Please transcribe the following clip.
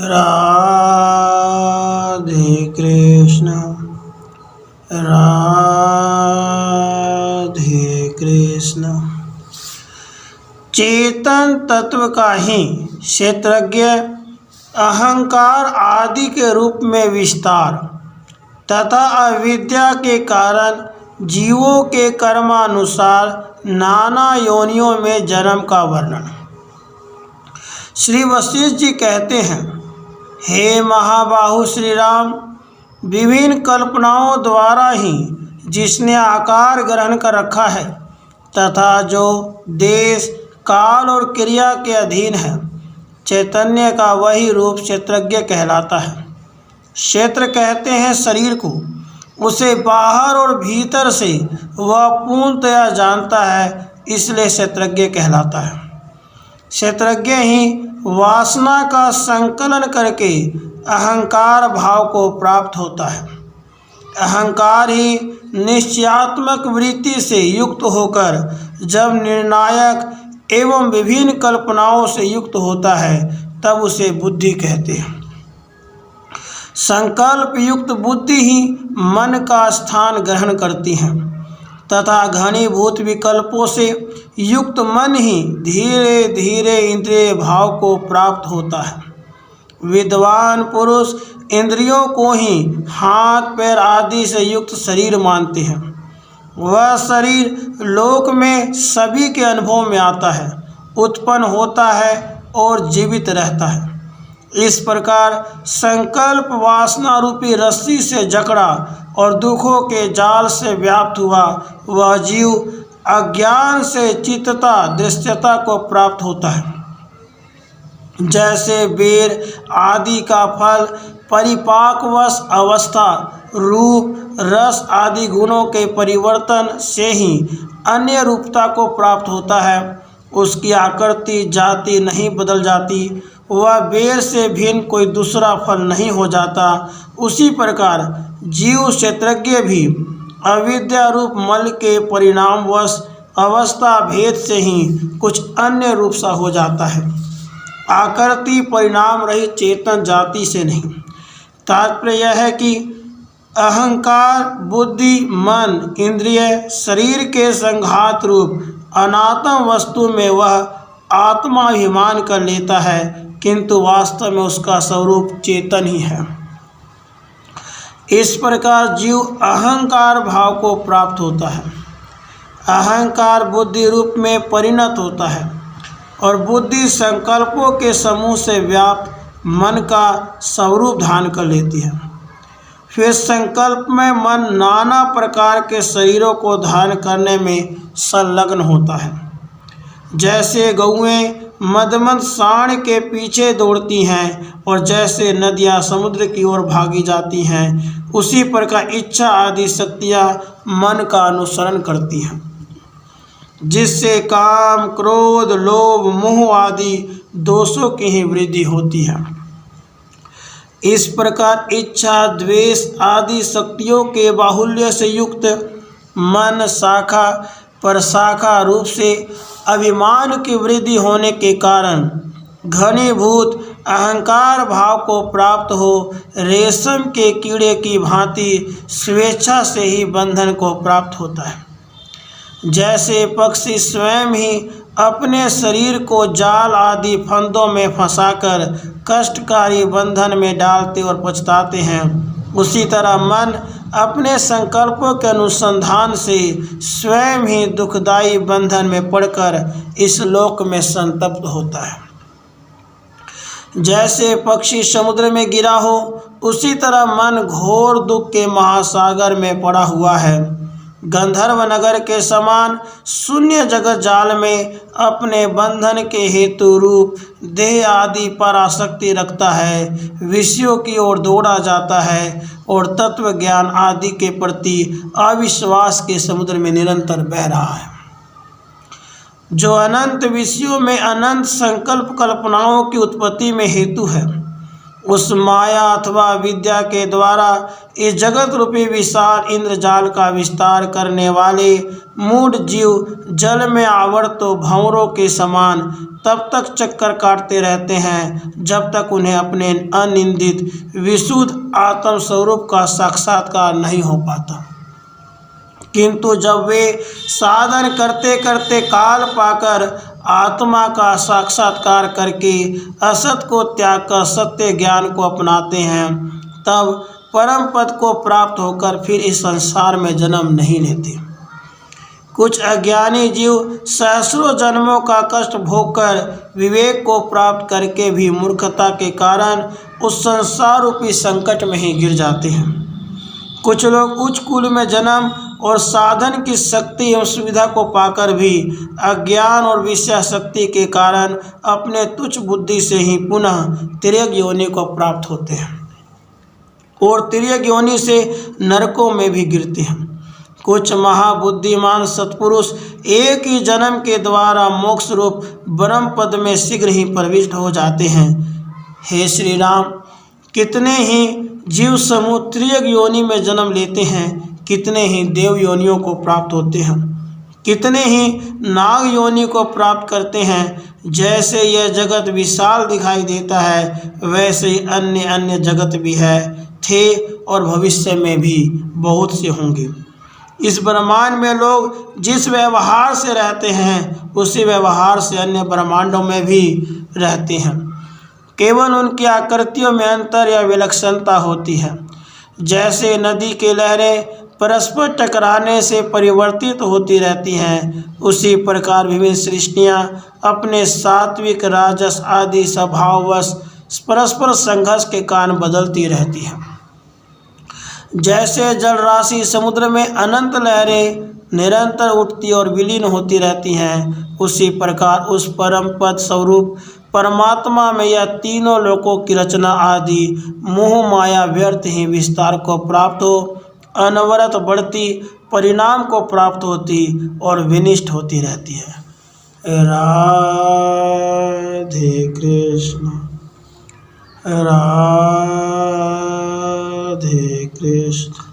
राधे कृष्ण राधे कृष्ण। चेतन तत्व का ही क्षेत्रज्ञ अहंकार आदि के रूप में विस्तार तथा अविद्या के कारण जीवों के कर्मानुसार नाना योनियों में जन्म का वर्णन। श्री वशिष्ठ जी कहते हैं, हे महाबाहु श्री राम, विभिन्न कल्पनाओं द्वारा ही जिसने आकार ग्रहण कर रखा है तथा जो देश काल और क्रिया के अधीन है, चैतन्य का वही रूप क्षेत्रज्ञ कहलाता है। क्षेत्र कहते हैं शरीर को, उसे बाहर और भीतर से वह पूर्णतया जानता है, इसलिए क्षेत्रज्ञ कहलाता है। क्षेत्रज्ञ ही वासना का संकलन करके अहंकार भाव को प्राप्त होता है। अहंकार ही निश्चयात्मक वृत्ति से युक्त होकर जब निर्णायक एवं विभिन्न कल्पनाओं से युक्त होता है तब उसे बुद्धि कहते हैं। संकल्प युक्त बुद्धि ही मन का स्थान ग्रहण करती है तथा घनीभूत विकल्पों से युक्त मन ही धीरे धीरे इंद्रिय भाव को प्राप्त होता है। विद्वान पुरुष इंद्रियों को ही हाथ पैर आदि से युक्त शरीर मानते हैं। वह शरीर लोक में सभी के अनुभव में आता है, उत्पन्न होता है और जीवित रहता है। इस प्रकार संकल्प वासना रूपी रस्सी से जकड़ा और दुखों के जाल से व्याप्त हुआ वह जीव अज्ञान से चित्तता दृश्यता को प्राप्त होता है। जैसे बेर आदि का फल परिपाकवश अवस्था, रूप, रस आदि गुणों के परिवर्तन से ही अन्य रूपता को प्राप्त होता है, उसकी आकृति जाति नहीं बदल जाती, वह बेर से भिन्न कोई दूसरा फल नहीं हो जाता। उसी प्रकार जीव क्षेत्रज्ञ भी अविद्या रूप मल के परिणामवश अवस्था भेद से ही कुछ अन्य रूप सा हो जाता है, आकृति परिणाम रहित चेतन जाति से नहीं। तात्पर्य यह है कि अहंकार, बुद्धि, मन, इंद्रिय, शरीर के संघात रूप अनात्म वस्तु में वह आत्माभिमान कर लेता है, किंतु वास्तव में उसका स्वरूप चेतन ही है। इस प्रकार जीव अहंकार भाव को प्राप्त होता है। अहंकार बुद्धि रूप में परिणत होता है और बुद्धि संकल्पों के समूह से व्याप्त मन का स्वरूप धारण कर लेती है। फिर संकल्प में मन नाना प्रकार के शरीरों को धारण करने में संलग्न होता है। जैसे गौएं मदमद साँड़ के पीछे दौड़ती हैं और जैसे नदियाँ समुद्र की ओर भागी जाती हैं, उसी प्रकार इच्छा आदि शक्तियाँ मन का अनुसरण करती हैं, जिससे काम, क्रोध, लोभ, मोह आदि दोषों की ही वृद्धि होती है। इस प्रकार इच्छा, द्वेष आदि शक्तियों के बाहुल्य से युक्त मन शाखा प्रशाखा रूप से अभिमान की वृद्धि होने के कारण घनीभूत अहंकार भाव को प्राप्त हो रेशम के कीड़े की भांति स्वेच्छा से ही बंधन को प्राप्त होता है। जैसे पक्षी स्वयं ही अपने शरीर को जाल आदि फंदों में फंसाकर कष्टकारी बंधन में डालते और पछताते हैं, उसी तरह मन अपने संकल्पों के अनुसंधान से स्वयं ही दुखदायी बंधन में पड़कर इस लोक में संतप्त होता है। जैसे पक्षी समुद्र में गिरा हो, उसी तरह मन घोर दुख के महासागर में पड़ा हुआ है। गंधर्व नगर के समान शून्य जगत जाल में अपने बंधन के हेतु रूप देह आदि पर आसक्ति रखता है, विषयों की ओर दौड़ा जाता है और तत्व ज्ञान आदि के प्रति अविश्वास के समुद्र में निरंतर बह रहा है। जो अनंत विषयों में अनंत संकल्प कल्पनाओं की उत्पत्ति में हेतु है, उस माया अथवा विद्या के द्वारा इस जगत रूपी विशाल इंद्रजाल का विस्तार करने वाले मूढ़ जीव जल में आवर्त भंवरों के समान तब तक चक्कर काटते रहते हैं जब तक उन्हें अपने अनिंदित विशुद्ध आत्म स्वरूप का साक्षात्कार नहीं हो पाता। किंतु जब वे साधन करते करते काल पाकर आत्मा का साक्षात्कार करके असत को त्याग कर सत्य ज्ञान को अपनाते हैं, तब परम पद को प्राप्त होकर फिर इस संसार में जन्म नहीं लेते। कुछ अज्ञानी जीव सहस्रों जन्मों का कष्ट भोगकर विवेक को प्राप्त करके भी मूर्खता के कारण उस संसार रूपी संकट में ही गिर जाते हैं। कुछ लोग उच्च कुल में जन्म और साधन की शक्ति एवं सुविधा को पाकर भी अज्ञान और विषय शक्ति के कारण अपने तुच्छ बुद्धि से ही पुनः तिर्यक योनि को प्राप्त होते हैं और तिर्यक योनि से नरकों में भी गिरते हैं। कुछ महाबुद्धिमान सत्पुरुष एक ही जन्म के द्वारा मोक्ष रूप ब्रह्म पद में शीघ्र ही प्रविष्ट हो जाते हैं। हे श्री राम, कितने ही जीव समूह तिर्यक योनि में जन्म लेते हैं, कितने ही देव योनियों को प्राप्त होते हैं, कितने ही नाग योनि को प्राप्त करते हैं। जैसे यह जगत विशाल दिखाई देता है, वैसे ही अन्य अन्य जगत भी है, थे और भविष्य में भी बहुत से होंगे। इस ब्रह्मांड में लोग जिस व्यवहार से रहते हैं, उसी व्यवहार से अन्य ब्रह्मांडों में भी रहते हैं। केवल उनकी आकृतियों में अंतर या विलक्षणता होती है। जैसे नदी की लहरें परस्पर टकराने से परिवर्तित होती रहती हैं, उसी प्रकार विभिन्न सृष्टियाँ अपने सात्विक राजस आदि स्वभाववश परस्पर संघर्ष के कारण बदलती रहती हैं। जैसे जल राशि समुद्र में अनंत लहरें निरंतर उठती और विलीन होती रहती हैं, उसी प्रकार उस परम पद स्वरूप परमात्मा में यह तीनों लोकों की रचना आदि मोह माया व्यर्थ ही विस्तार को प्राप्त हो, अनवरत बढ़ती परिणाम को प्राप्त होती और विनिष्ट होती रहती है। राधे कृष्ण, राधे कृष्ण।